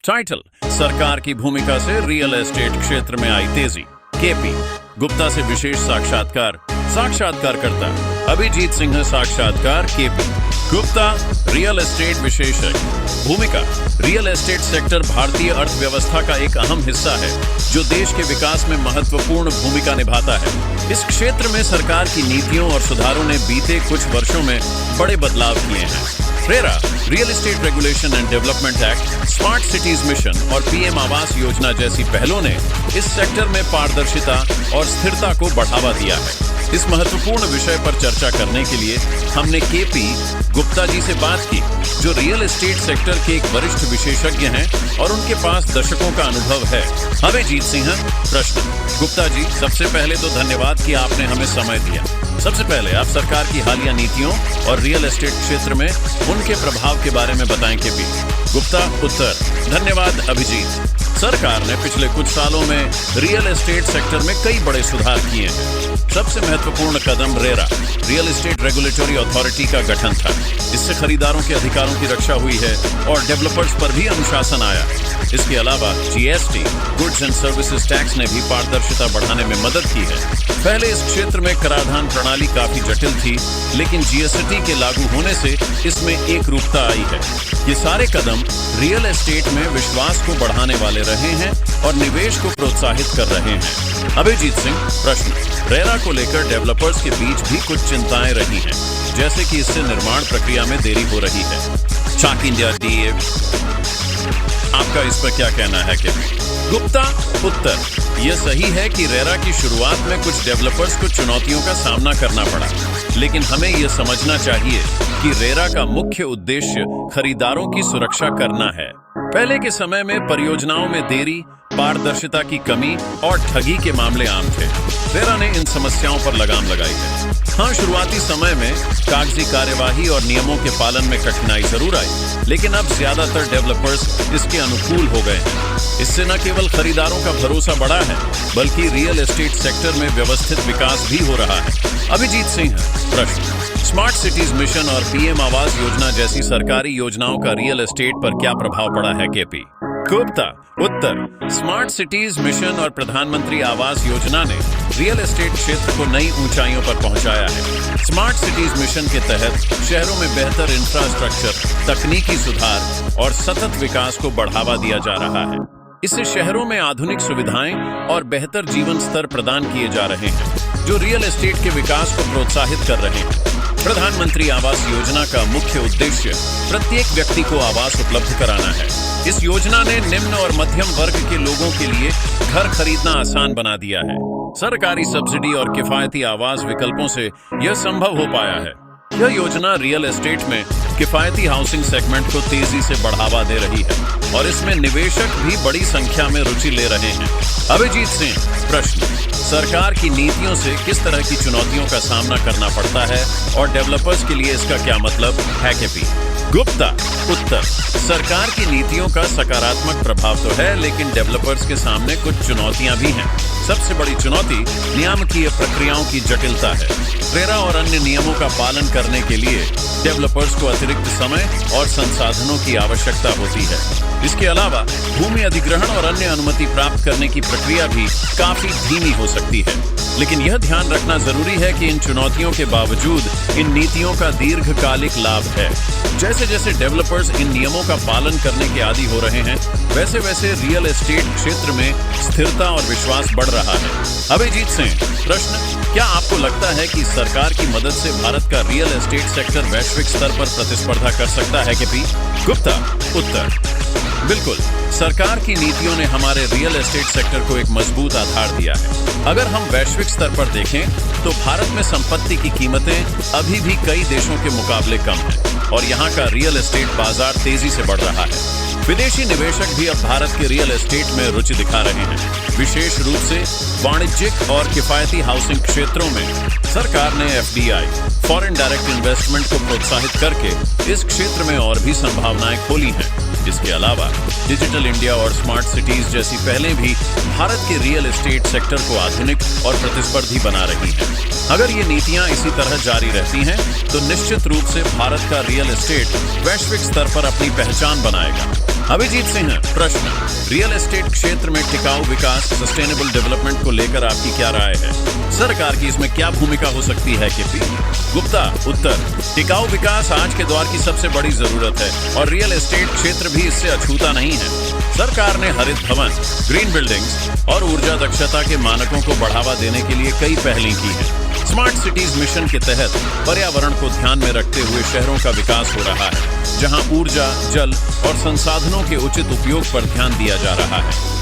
Title: सरकार की भूमिका से रियल एस्टेट क्षेत्र में आई तेजी। केपी गुप्ता से विशेष साक्षात्कार। साक्षात्कारकर्ता: अभिजीत सिंह। साक्षात्कार: केपी गुप्ता, रियल एस्टेट विशेषज्ञ। भूमिका: रियल एस्टेट सेक्टर भारतीय अर्थव्यवस्था का एक अहम हिस्सा है जो देश के विकास में महत्वपूर्ण भूमिका निभाता है। इस क्षेत्र में सरकार की नीतियों और सुधारों ने बीते कुछ वर्षों में बड़े बदलाव किए हैं। RERA, real estate regulation and development act, smart cities mission और पीएम आवास योजना जैसी पहलों ने इस सेक्टर में पारदर्शिता और स्थिरता को बढ़ावा दिया है। इस महत्वपूर्ण विषय पर चर्चा करने के लिए हमने केपी गुप्ता जी से बात की, जो रियल एस्टेट सेक्टर के एक वरिष्ठ विशेषज्ञ हैं और उनके पास दशकों का अनुभव है। अभिजीत सिंह प्रश्न: गुप्ता जी, सबसे पहले तो धन्यवाद कि आपने हमें समय दिया। सबसे पहले आप सरकार की हालिया नीतियों और रियल एस्टेट क्षेत्र में उनके प्रभाव के बारे में बताएं। केपी गुप्ता उत्तर: धन्यवाद अभिजीत। सरकार ने पिछले कुछ सालों में रियल एस्टेट सेक्टर में कई बड़े सुधार किए हैं। सबसे महत्वपूर्ण कदम RERA, real estate regulatory authority का गठन था। इससे खरीदारों के अधिकारों की रक्षा हुई है और डेवलपर्स पर भी अनुशासन आया। इसके अलावा GST, goods and services tax ने भी पारदर्शिता बढ़ाने में मदद की है। पहले इस क्षेत्र में कराधान प्रणाली काफी जटिल थी, लेकिन जीएसटी के लागू होने से इसमें एक रूपता आई है। ये सारे कदम रियल एस्टेट में विश्वास को बढ़ाने वाले रहे हैं और निवेश को प्रोत्साहित कर रहे हैं। अभिजीत सिंह प्रश्न: रेरा को लेकर डेवलपर्स के बीच भी कुछ चिंताएं रही हैं, जैसे कि इससे निर्माण प्रक्रिया में देरी हो रही है। चाक इंडिया डीए, आपका इस पर क्या कहना है? केपी गुप्ता उत्तर: यह सही है कि रेरा की शुरुआत में कुछ डेवलपर्स को चुनौतियों का सामना करना पड़ा, लेकिन हमें यह समझना चाहिए कि रेरा का मुख्य उद्देश्य खरीदारों की सुरक्षा करना है। पहले के समय में परियोजनाओं में देरी, पारदर्शिता की कमी और ठगी के मामले आम थे। रेरा ने इन समस्याओं पर लगाम लगाई है। हाँ, शुरुआती समय में कागजी कार्यवाही और नियमों के पालन में कठिनाई जरूर आई, लेकिन अब ज्यादातर डेवलपर्स इसके अनुकूल हो गए हैं। इससे न केवल खरीदारों का भरोसा बढ़ा है, बल्कि रियल एस्टेट सेक्टर में व्यवस्थित विकास भी हो रहा है। अभिजीत सिंह प्रश्न: स्मार्ट सिटीज मिशन और पीएम आवास योजना जैसी सरकारी योजनाओं का रियल एस्टेट पर क्या प्रभाव पड़ा है? केपी गुप्ता उत्तर: स्मार्ट सिटीज मिशन और प्रधानमंत्री आवास योजना ने रियल एस्टेट क्षेत्र को नई ऊंचाइयों पर पहुंचाया है। स्मार्ट सिटीज मिशन के तहत शहरों में बेहतर इंफ्रास्ट्रक्चर, तकनीकी सुधार और सतत विकास को बढ़ावा दिया जा रहा है। इससे शहरों में आधुनिक सुविधाएं और बेहतर जीवन स्तर प्रदान किए जा रहे हैं, जो रियल एस्टेट के विकास को प्रोत्साहित कर रहे हैं। प्रधानमंत्री आवास योजना का मुख्य उद्देश्य प्रत्येक व्यक्ति को आवास उपलब्ध कराना है। इस योजना ने निम्न और मध्यम वर्ग के लोगों के लिए घर खरीदना आसान बना दिया है। सरकारी सब्सिडी और किफायती आवास विकल्पों से यह संभव हो पाया है। यह योजना रियल एस्टेट में किफायती हाउसिंग सेगमेंट को तेजी से बढ़ावा दे रही है और इसमें निवेशक भी बड़ी संख्या में रुचि ले रहे हैं। अभिजीत सिंह प्रश्न: सरकार की नीतियों से किस तरह की चुनौतियों का सामना करना पड़ता है और डेवलपर्स के लिए इसका क्या मतलब है? केपी गुप्ता उत्तर: सरकार की नीतियों का सकारात्मक प्रभाव तो है, लेकिन डेवलपर्स के सामने कुछ चुनौतियां भी हैं। सबसे बड़ी चुनौती नियामकीय प्रक्रियाओं की जटिलता है। रेरा और अन्य नियमों का पालन करने के लिए डेवलपर्स को अतिरिक्त समय और संसाधनों की आवश्यकता होती है। इसके अलावा भूमि अधिग्रहण और अन्य अनुमति प्राप्त करने की प्रक्रिया भी काफी धीमी हो सकती है। लेकिन यह ध्यान रखना जरूरी है कि इन चुनौतियों के बावजूद इन नीतियों का दीर्घकालिक लाभ है। जैसे जैसे डेवलपर्स इन नियमों का पालन करने के आदी हो रहे हैं, वैसे वैसे रियल एस्टेट क्षेत्र में स्थिरता और विश्वास बढ़ रहा है। अभिजीत सिंह प्रश्न: क्या आपको लगता है कि सरकार की मदद से भारत का रियल एस्टेट सेक्टर वैश्विक स्तर पर प्रतिस्पर्धा कर सकता है? केपी गुप्ता उत्तर: बिल्कुल, सरकार की नीतियों ने हमारे रियल एस्टेट सेक्टर को एक मजबूत आधार दिया है। अगर हम वैश्विक स्तर पर देखें तो भारत में संपत्ति की कीमतें अभी भी कई देशों के मुकाबले कम हैं और यहाँ का रियल एस्टेट बाजार तेजी से बढ़ रहा है। विदेशी निवेशक भी अब भारत के रियल एस्टेट में रुचि दिखा रहे हैं, विशेष रूप से वाणिज्यिक और किफायती हाउसिंग क्षेत्रों में। सरकार ने एफडीआई, फॉरेन डायरेक्ट इन्वेस्टमेंट को प्रोत्साहित करके इस क्षेत्र में और भी संभावनाएं खोली हैं। इसके अलावा डिजिटल इंडिया और स्मार्ट सिटीज जैसी पहलें भी भारत के रियल एस्टेट सेक्टर को आधुनिक और प्रतिस्पर्धी बना रही हैं। अगर ये नीतियां इसी तरह जारी रहती हैं, तो निश्चित रूप से भारत का रियल एस्टेट वैश्विक स्तर पर अपनी पहचान बनाएगा। अभिजीत सिंह, प्रश्न, रियल एस्टेट क्षेत्र में टिकाऊ विकास, सस्टेनेबल डेवलपमेंट को लेकर आपकी क्या राय है? सरकार की इसमें क्या भूमिका हो सकती है? केपी गुप्ता, उत्तर, टिकाऊ विकास आज के दौर की सबसे बड़ी जरूरत है और रियल एस्टेट क्षेत्र भी इससे अछूता नहीं है। सरकार ने हरित भवन, ग्रीन बिल्डिंग्स और ऊर्जा दक्षता के मानकों को बढ़ावा देने के लिए कई पहलें की हैं। स्मार्ट सिटीज मिशन के तहत पर्यावरण को ध्यान में रखते हुए शहरों का विकास हो रहा है, जहां ऊर्जा, जल और संसाधनों के उचित उपयोग पर ध्यान दिया जा रहा है।